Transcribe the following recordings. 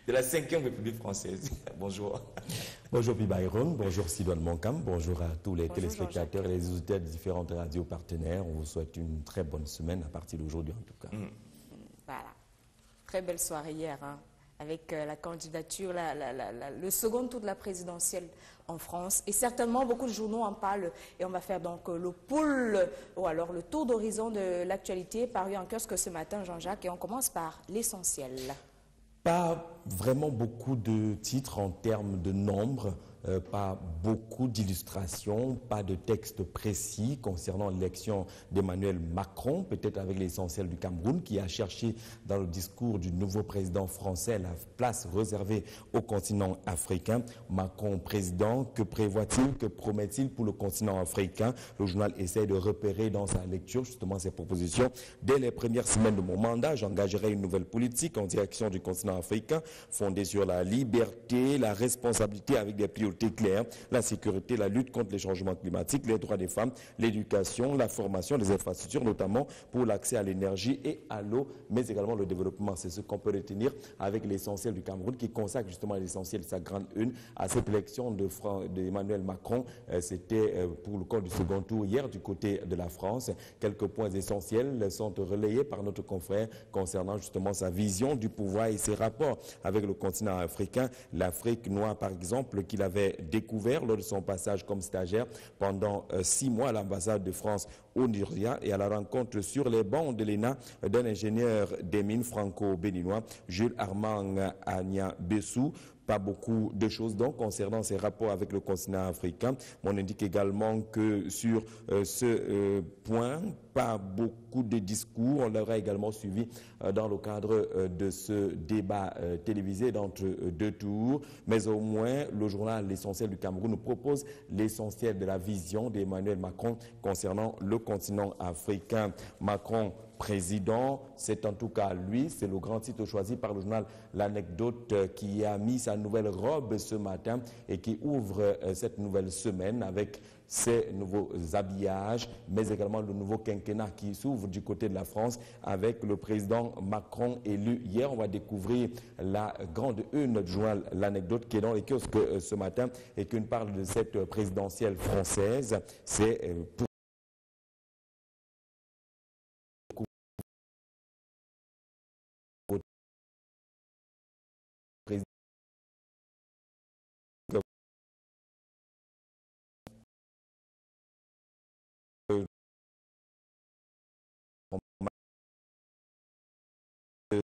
de la 5e République française. Bonjour. Bonjour Byron, bonjour Sidoine Moncam, bonjour à tous les téléspectateurs et les auditeurs de différentes radios partenaires. On vous souhaite une très bonne semaine à partir d'aujourd'hui en tout cas. Voilà. Très belle soirée hier, hein, avec la candidature, le second tour de la présidentielle en France. Et certainement, beaucoup de journaux en parlent. Et on va faire donc le pool, ou alors le tour d'horizon de l'actualité paru en kiosque ce matin, Jean-Jacques. Et on commence par l'essentiel. Pas vraiment beaucoup de titres en termes de nombre, pas beaucoup d'illustrations, pas de texte précis concernant l'élection d'Emmanuel Macron, peut-être avec l'essentiel du Cameroun, qui a cherché dans le discours du nouveau président français la place réservée au continent africain. Macron président, que prévoit-il, que promet-il pour le continent africain? Le journal essaie de repérer dans sa lecture justement ces propositions. Dès les premières semaines de mon mandat, j'engagerai une nouvelle politique en direction du continent africain, fondée sur la liberté, la responsabilité avec des priorités claires, la sécurité, la lutte contre les changements climatiques, les droits des femmes, l'éducation, la formation, les infrastructures, notamment pour l'accès à l'énergie et à l'eau, mais également le développement. C'est ce qu'on peut retenir avec l'essentiel du Cameroun qui consacre justement l'essentiel de sa grande une à cette élection d'Emmanuel Macron. C'était pour le compte du second tour hier du côté de la France. Quelques points essentiels sont relayés par notre confrère concernant justement sa vision du pouvoir et ses rapports avec le continent africain. L'Afrique noire, par exemple, qu'il avait découvert lors de son passage comme stagiaire pendant 6 mois à l'ambassade de France au Nigeria et à la rencontre sur les bancs de l'ENA d'un ingénieur des mines franco-béninois, Jules Armand Agna Bessou. Pas beaucoup de choses donc concernant ses rapports avec le continent africain. On indique également que sur ce point, pas beaucoup de discours. On l'aura également suivi dans le cadre de ce débat télévisé d'entre deux tours. Mais au moins, le journal L'Essentiel du Cameroun nous propose l'essentiel de la vision d'Emmanuel Macron concernant le continent africain. Macron président, c'est en tout cas lui, c'est le grand titre choisi par le journal L'Anecdote qui a mis sa nouvelle robe ce matin et qui ouvre cette nouvelle semaine avec ses nouveaux habillages, mais également le nouveau quinquennat qui s'ouvre du côté de la France avec le président Macron élu hier. On va découvrir la grande une du journal L'Anecdote qui est dans les kiosques ce matin et qui nous parle de cette présidentielle française. C'est pour président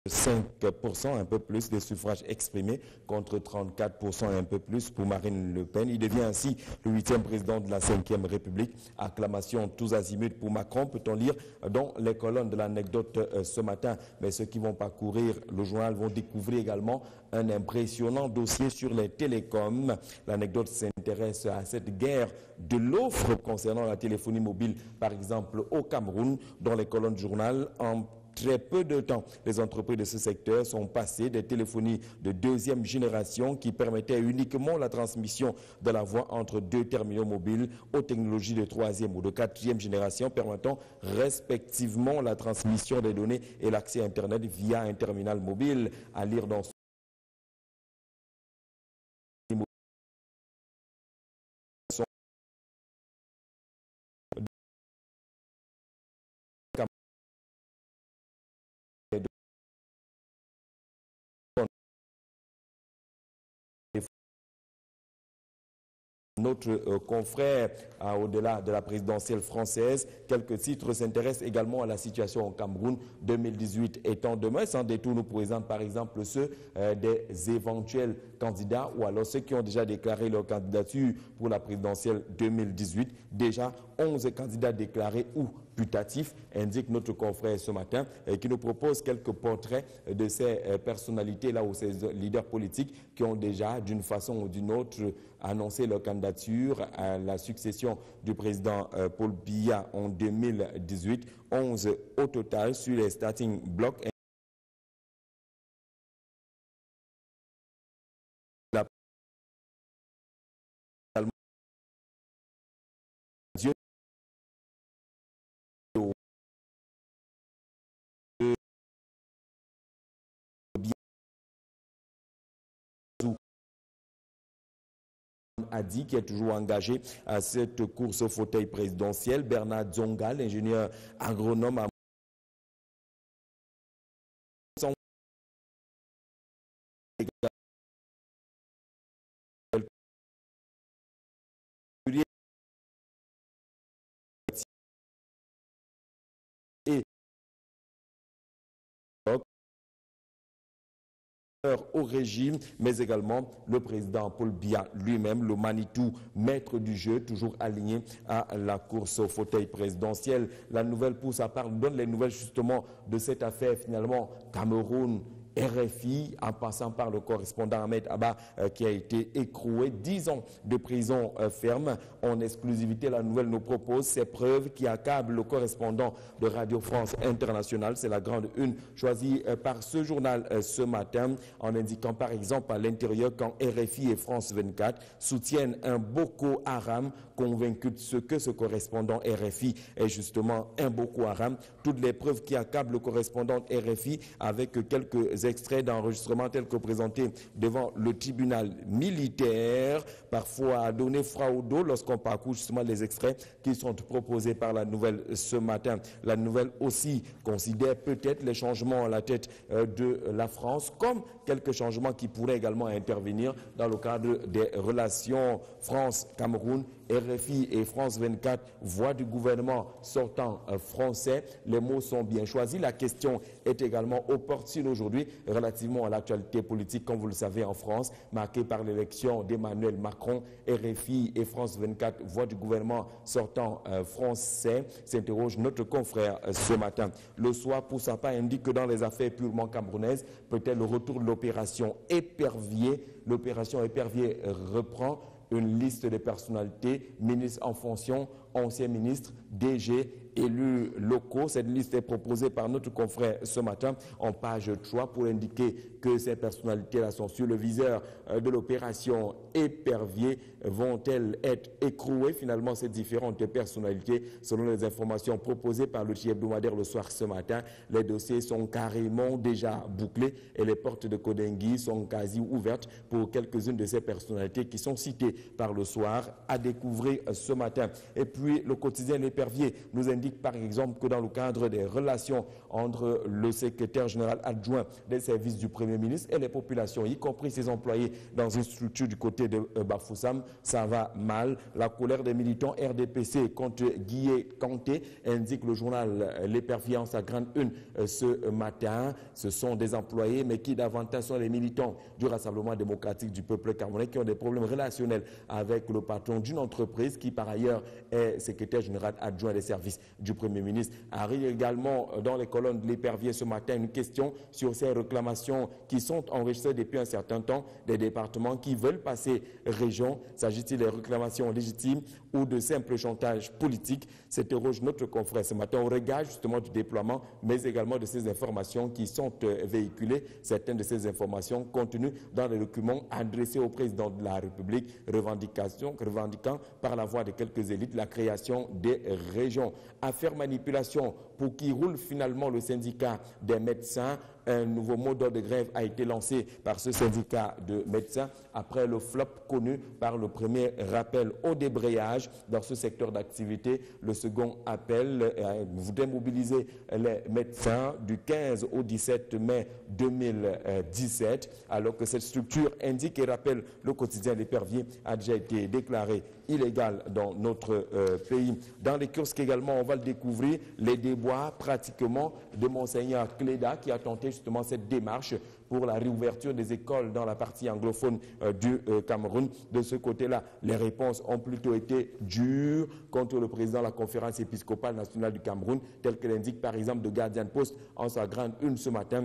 5%, un peu plus des suffrages exprimés contre 34% un peu plus pour Marine Le Pen. Il devient ainsi le 8e président de la 5e République. Acclamation tous azimuts pour Macron, peut-on lire dans les colonnes de l'Anecdote ce matin. Mais ceux qui vont parcourir le journal vont découvrir également un impressionnant dossier sur les télécoms. L'Anecdote s'intéresse à cette guerre de l'offre concernant la téléphonie mobile, par exemple au Cameroun, dans les colonnes du journal. En très peu de temps, les entreprises de ce secteur sont passées des téléphonies de 2e génération qui permettaient uniquement la transmission de la voix entre 2 terminaux mobiles aux technologies de 3e ou de 4e génération permettant respectivement la transmission des données et l'accès à Internet via un terminal mobile. À lire dans notre confrère, au-delà de la présidentielle française, quelques titres s'intéressent également à la situation au Cameroun 2018 étant demain. Sans détour, nous présente par exemple ceux des éventuels candidats ou alors ceux qui ont déjà déclaré leur candidature pour la présidentielle 2018. Déjà 11 candidats déclarés ou putatifs, indique notre confrère ce matin, qui nous propose quelques portraits de ces personnalités-là ou ces leaders politiques qui ont déjà, d'une façon ou d'une autre, annoncé leur candidature à la succession du président Paul Biya en 2018. 11 au total sur les starting blocks. Hadi, qui est toujours engagé à cette course au fauteuil présidentiel. Bernard Zonga, l'ingénieur agronome à et au régime, mais également le président Paul Biya lui-même, le Manitou, maître du jeu, toujours aligné à la course au fauteuil présidentiel. La nouvelle pousse à part, donne les nouvelles justement de cette affaire finalement Cameroun. RFI, en passant par le correspondant Ahmed Abba qui a été écroué. 10 ans de prison ferme. En exclusivité, la nouvelle nous propose ces preuves qui accablent le correspondant de Radio France Internationale. C'est la grande une choisie par ce journal ce matin, en indiquant par exemple à l'intérieur quand RFI et France 24 soutiennent un Boko Haram, convaincu de ce que ce correspondant RFI est justement un Boko Haram. Toutes les preuves qui accablent le correspondant RFI avec quelques extraits d'enregistrement tels que présentés devant le tribunal militaire, parfois à donner froid au dos lorsqu'on parcourt justement les extraits qui sont proposés par la nouvelle ce matin. La nouvelle aussi considère peut-être les changements à la tête de la France comme quelques changements qui pourraient également intervenir dans le cadre des relations France-Cameroun. RFI et France 24, voix du gouvernement sortant français. Les mots sont bien choisis. La question est également opportune aujourd'hui relativement à l'actualité politique, comme vous le savez, en France, marquée par l'élection d'Emmanuel Macron. RFI et France 24, voix du gouvernement sortant français, s'interroge notre confrère ce matin. Le soir, pour sa part, indique que dans les affaires purement camerounaises, peut-être le retour de l'opération Épervier. L'opération Épervier reprend une liste de personnalités, ministres en fonction, anciens ministres, DG, élus locaux. Cette liste est proposée par notre confrère ce matin en page 3 pour indiquer que ces personnalités-là sont sur le viseur de l'opération Épervier. Vont-elles être écrouées finalement ces différentes personnalités? Selon les informations proposées par le chef hebdomadaire le soir ce matin, les dossiers sont carrément déjà bouclés et les portes de Kodengui sont quasi ouvertes pour quelques-unes de ces personnalités qui sont citées par le soir à découvrir ce matin. Et puis le quotidien L'Épervier nous indique par exemple que dans le cadre des relations entre le secrétaire général adjoint des services du Premier ministre et les populations, y compris ses employés dans une structure du côté de Bafoussam, ça va mal. La colère des militants RDPC contre Guillet Kanté, indique le journal L'Épervier en sa grande une ce matin. Ce sont des employés, mais qui davantage sont les militants du Rassemblement démocratique du peuple camerounais qui ont des problèmes relationnels avec le patron d'une entreprise qui par ailleurs est secrétaire général adjoint des services du Premier ministre. Arrive également dans les colonnes de L'Épervier ce matin une question sur ces réclamations qui sont enregistrées depuis un certain temps des départements qui veulent passer région. S'agit-il des réclamations légitimes ou de simples chantages politiques? S'interroge notre confrère ce matin au regard justement du déploiement, mais également de ces informations qui sont véhiculées. Certaines de ces informations contenues dans les documents adressés au président de la République, revendiquant par la voix de quelques élites la création des régions. Affaire manipulation pour qui roule finalement le syndicat des médecins. Un nouveau mot d'ordre de grève a été lancé par ce syndicat de médecins après le flop connu par le premier rappel au débrayage dans ce secteur d'activité. Le second appel voudrait mobiliser les médecins du 15 au 17 mai 2017, alors que cette structure indique et rappelle le quotidien L'Épervier a déjà été déclaré illégal dans notre pays. Dans les kiosques également, on va le découvrir, les déboires pratiquement de Monseigneur Cléda qui a tenté justement cette démarche pour la réouverture des écoles dans la partie anglophone du Cameroun. De ce côté-là, les réponses ont plutôt été dures contre le président de la conférence épiscopale nationale du Cameroun, tel que l'indique par exemple The Guardian Post en sa grande une ce matin.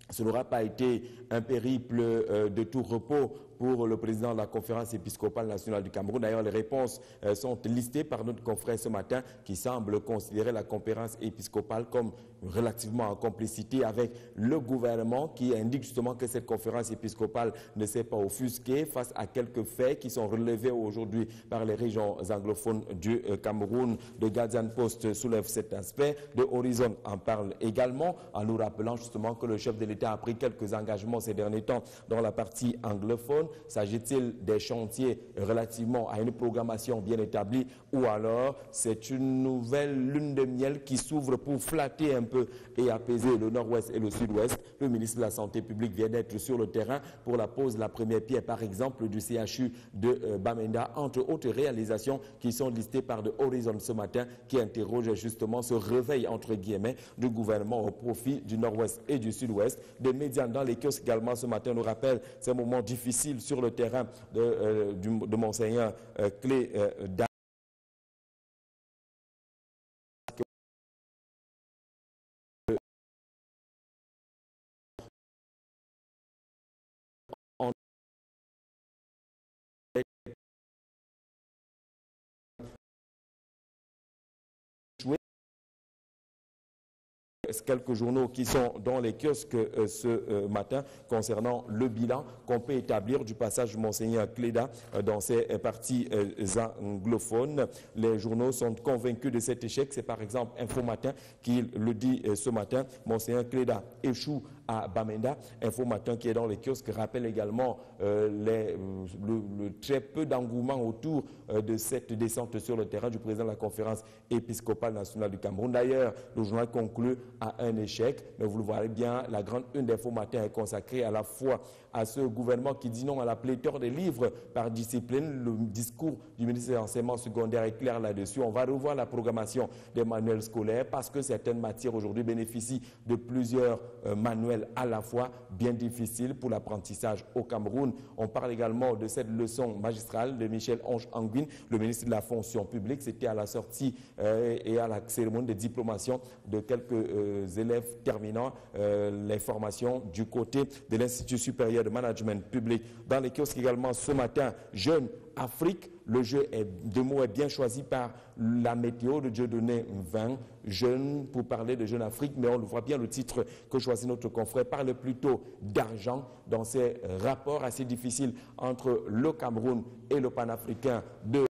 Ce n'aura pas été un périple de tout repos pour le président de la conférence épiscopale nationale du Cameroun. D'ailleurs, les réponses sont listées par notre confrère ce matin qui semble considérer la conférence épiscopale comme relativement en complicité avec le gouvernement, qui indique justement que cette conférence épiscopale ne s'est pas offusquée face à quelques faits qui sont relevés aujourd'hui par les régions anglophones du Cameroun. The Guardian Post soulève cet aspect. The Horizon en parle également en nous rappelant justement que le chef de l'État a pris quelques engagements ces derniers temps dans la partie anglophone. donne? S'agit-il des chantiers relativement à une programmation bien établie ou alors c'est une nouvelle lune de miel qui s'ouvre pour flatter un peu et apaiser le nord-ouest et le sud-ouest? Le ministre de la Santé publique vient d'être sur le terrain pour la pose de la première pierre, par exemple, du CHU de Bamenda, entre autres réalisations qui sont listées par The Horizon ce matin, qui interroge justement ce réveil, entre guillemets, du gouvernement au profit du nord-ouest et du sud-ouest. Des médias dans les kiosques également ce matin nous rappellent ces moments difficiles sur le terrain de Monseigneur Clé quelques journaux qui sont dans les kiosques ce matin concernant le bilan qu'on peut établir du passage du Monseigneur Cléda dans ces parties anglophones. Les journaux sont convaincus de cet échec. C'est par exemple Info Matin qui le dit ce matin. Monseigneur Cléda échoue à Bamenda. Info Matin qui est dans les kiosques rappelle également le très peu d'engouement autour de cette descente sur le terrain du président de la conférence épiscopale nationale du Cameroun. D'ailleurs, le journal conclut à un échec, mais vous le voyez bien, la grande une d'Info Matin est consacrée à la fois à ce gouvernement qui dit non à la pléthore des livres par discipline. Le discours du ministre de l'Enseignement secondaire est clair là-dessus. On va revoir la programmation des manuels scolaires parce que certaines matières aujourd'hui bénéficient de plusieurs manuels à la fois, bien difficiles pour l'apprentissage au Cameroun. On parle également de cette leçon magistrale de Michel Ange Anguine, le ministre de la fonction publique. C'était à la sortie et à la cérémonie de diplomation de quelques élèves terminant les formations du côté de l'Institut supérieur de management public. Dans les kiosques également ce matin, Jeune Afrique, le jeu de mots est bien choisi par la météo de Dieudonné 20, Jeune, pour parler de Jeune Afrique, mais on le voit bien, le titre que choisit notre confrère parle plutôt d'argent dans ces rapports assez difficiles entre le Cameroun et le panafricain de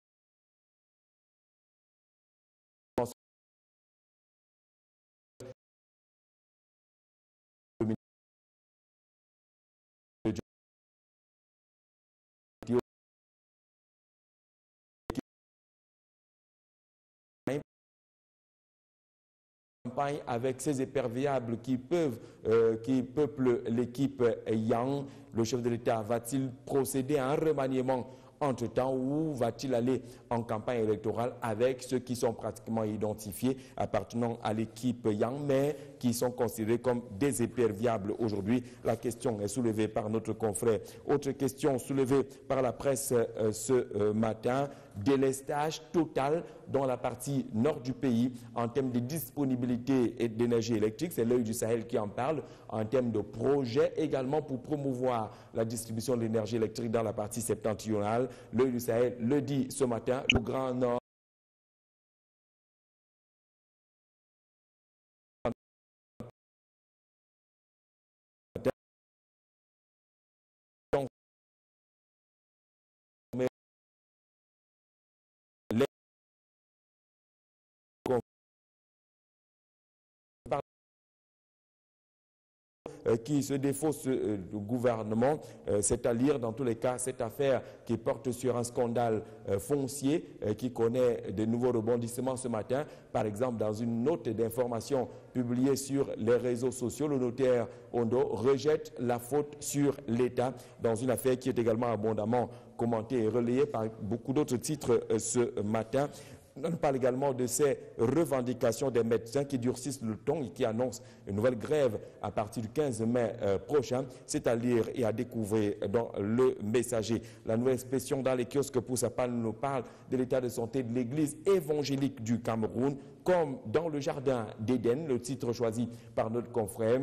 avec ces éperviables qui peuplent l'équipe Yang. Le chef de l'État va-t-il procéder à un remaniement entre-temps ou va-t-il aller en campagne électorale avec ceux qui sont pratiquement identifiés appartenant à l'équipe Yang, mais qui sont considérés comme des éperviables aujourd'hui? La question est soulevée par notre confrère. Autre question soulevée par la presse ce matin, délestage total dans la partie nord du pays en termes de disponibilité et d'énergie électrique. C'est l'œil du Sahel qui en parle, en termes de projets également pour promouvoir la distribution de l'énergie électrique dans la partie septentrionale. L'œil du Sahel le dit ce matin, le Grand Nord qui se défausse du gouvernement, c'est à lire dans tous les cas cette affaire qui porte sur un scandale foncier qui connaît de nouveaux rebondissements ce matin. Par exemple, dans une note d'information publiée sur les réseaux sociaux, le notaire Ondo rejette la faute sur l'État dans une affaire qui est également abondamment commentée et relayée par beaucoup d'autres titres ce matin. On parle également de ces revendications des médecins qui durcissent le ton et qui annoncent une nouvelle grève à partir du 15 mai prochain. C'est à lire et à découvrir dans le Messager. La nouvelle expression dans les kiosques pour sa part nous parle de l'état de santé de l'Église évangélique du Cameroun, comme dans le jardin d'Éden, le titre choisi par notre confrère.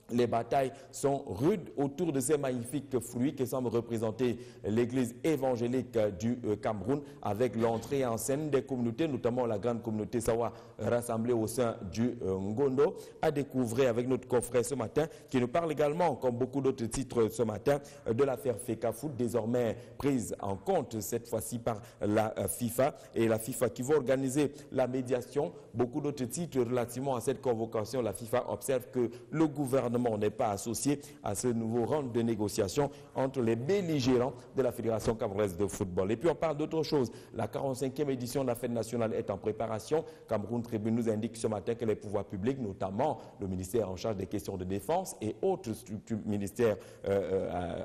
Les batailles sont rudes autour de ces magnifiques fruits qui semblent représenter l'église évangélique du Cameroun, avec l'entrée en scène des communautés, notamment la grande communauté Sawa rassemblée au sein du Ngondo, à découvrir avec notre confrère ce matin, qui nous parle également, comme beaucoup d'autres titres ce matin, de l'affaire FECAFOOT, désormais prise en compte cette fois-ci par la FIFA, et la FIFA qui va organiser la médiation. Beaucoup d'autres titres relativement à cette convocation. La FIFA observe que le gouvernement gouvernement n'est pas associé à ce nouveau round de négociations entre les belligérants de la Fédération camerounaise de football. Et puis on parle d'autre chose. La 45e édition de la fête nationale est en préparation. Cameroun Tribune nous indique ce matin que les pouvoirs publics, notamment le ministère en charge des questions de défense et autres structures ministères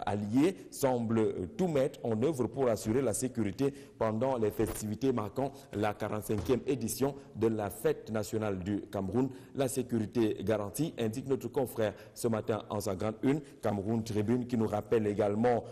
alliés, semblent tout mettre en œuvre pour assurer la sécurité pendant les festivités marquant la 45e édition de la fête nationale du Cameroun. La sécurité garantie, indique notre confrère ce matin en sa grande une. Cameroun Tribune qui nous rappelle également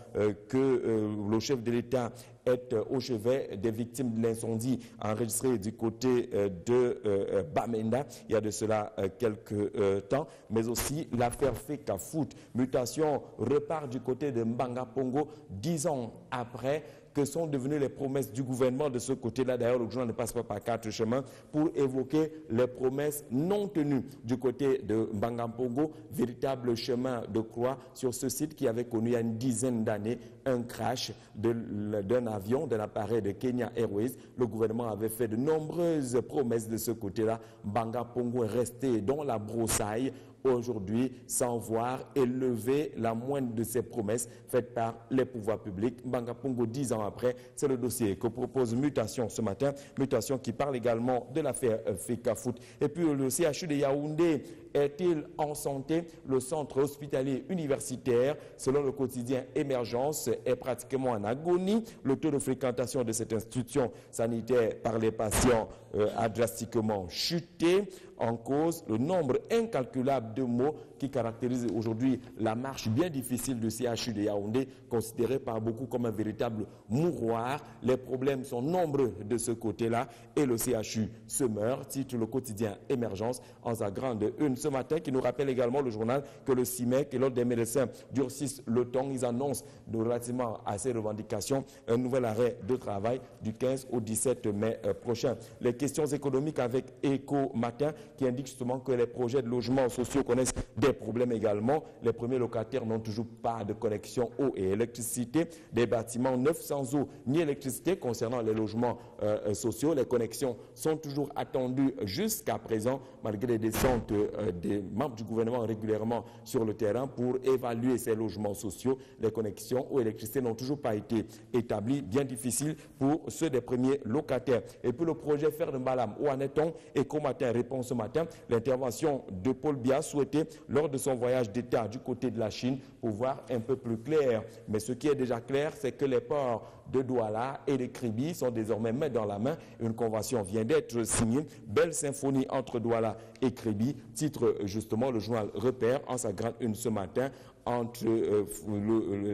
que le chef de l'État est au chevet des victimes de l'incendie enregistré du côté de Bamenda il y a de cela quelques temps, mais aussi l'affaire Fecafoot. Mutation repart du côté de Mbanga Pongo 10 ans après. Que sont devenues les promesses du gouvernement de ce côté-là? D'ailleurs, le journal ne passe pas par 4 chemins pour évoquer les promesses non tenues du côté de Mbangampongo, véritable chemin de croix sur ce site qui avait connu il y a une dizaine d'années un crash d'un avion, d'un appareil de Kenya Airways. Le gouvernement avait fait de nombreuses promesses de ce côté-là. Mbangampongo est resté dans la broussaille aujourd'hui sans voir élever la moindre de ces promesses faites par les pouvoirs publics. Mbangampongo, 10 ans après, c'est le dossier que propose Mutation ce matin. Mutation qui parle également de l'affaire Fecafoot. Et puis le CHU de Yaoundé est-il en santé? Le centre hospitalier universitaire, selon le quotidien Émergence, est pratiquement en agonie. Le taux de fréquentation de cette institution sanitaire par les patients a drastiquement chuté. En cause, le nombre incalculable de mots qui caractérise aujourd'hui la marche bien difficile du CHU de Yaoundé, considéré par beaucoup comme un véritable mouroir. Les problèmes sont nombreux de ce côté-là et le CHU se meurt, titre le quotidien Émergence en sa grande une ce matin, qui nous rappelle également le journal que le CIMEC et l'ordre des médecins durcissent le ton. Ils annoncent relativement à ces revendications un nouvel arrêt de travail du 15 au 17 mai prochain. Les questions économiques avec Éco Matin qui indique justement que les projets de logements sociaux connaissent des problèmes également. Les premiers locataires n'ont toujours pas de connexion eau et électricité. Des bâtiments neufs sans eau ni électricité concernant les logements sociaux. Les connexions sont toujours attendues jusqu'à présent, malgré les descentes des membres du gouvernement régulièrement sur le terrain pour évaluer ces logements sociaux. Les connexions eau et électricité n'ont toujours pas été établies. Bien difficile pour ceux des premiers locataires. Et puis le projet Fer de Mbalam, où en est-on? Éco Matin répond ce matin. L'intervention de Paul Biya souhaitée lors de son voyage d'État du côté de la Chine pour voir un peu plus clair. Mais ce qui est déjà clair, c'est que les ports de Douala et de Kribi sont désormais main dans la main. Une convention vient d'être signée. Belle symphonie entre Douala et Kribi, titre justement le journal Repère en sa grande une ce matin entre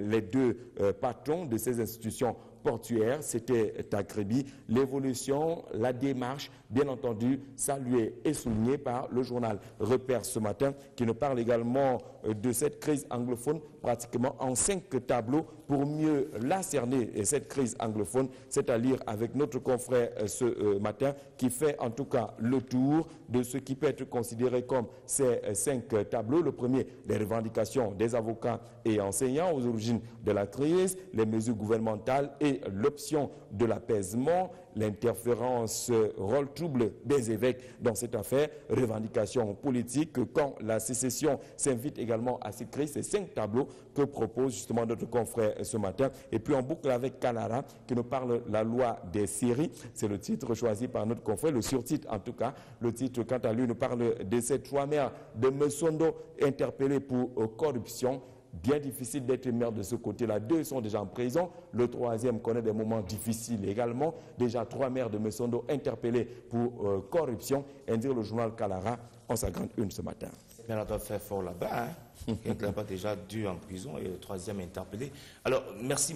les deux patrons de ces institutions portuaire, c'était à Kribi. L'évolution, la démarche, bien entendu, saluée et soulignée par le journal Repère ce matin, qui nous parle également de cette crise anglophone, pratiquement en 5 tableaux pour mieux la cerner. Et cette crise anglophone, c'est à lire avec notre confrère ce matin, qui fait en tout cas le tour de ce qui peut être considéré comme ces 5 tableaux. Le premier, les revendications des avocats et enseignants aux origines de la crise, les mesures gouvernementales et l'option de l'apaisement, l'interférence rôle trouble des évêques dans cette affaire, revendications politiques, quand la sécession s'invite également à cette crise. Ces 5 tableaux que propose justement notre confrère ce matin. Et puis on boucle avec Kalara qui nous parle de la loi des séries. C'est le titre choisi par notre confrère, le surtitre en tout cas. Le titre, quant à lui, nous parle de ces 3 maires de Messondo interpellés pour corruption. Bien difficile d'être maire de ce côté-là. 2 sont déjà en prison. Le 3e connaît des moments difficiles également. Déjà 3 maires de Messondo interpellés pour corruption, indique le journal Kalara en sa grande une ce matin. Mais on doit faire fort là-bas. Il y a déjà 2 en prison et le 3e interpellé. Alors, merci.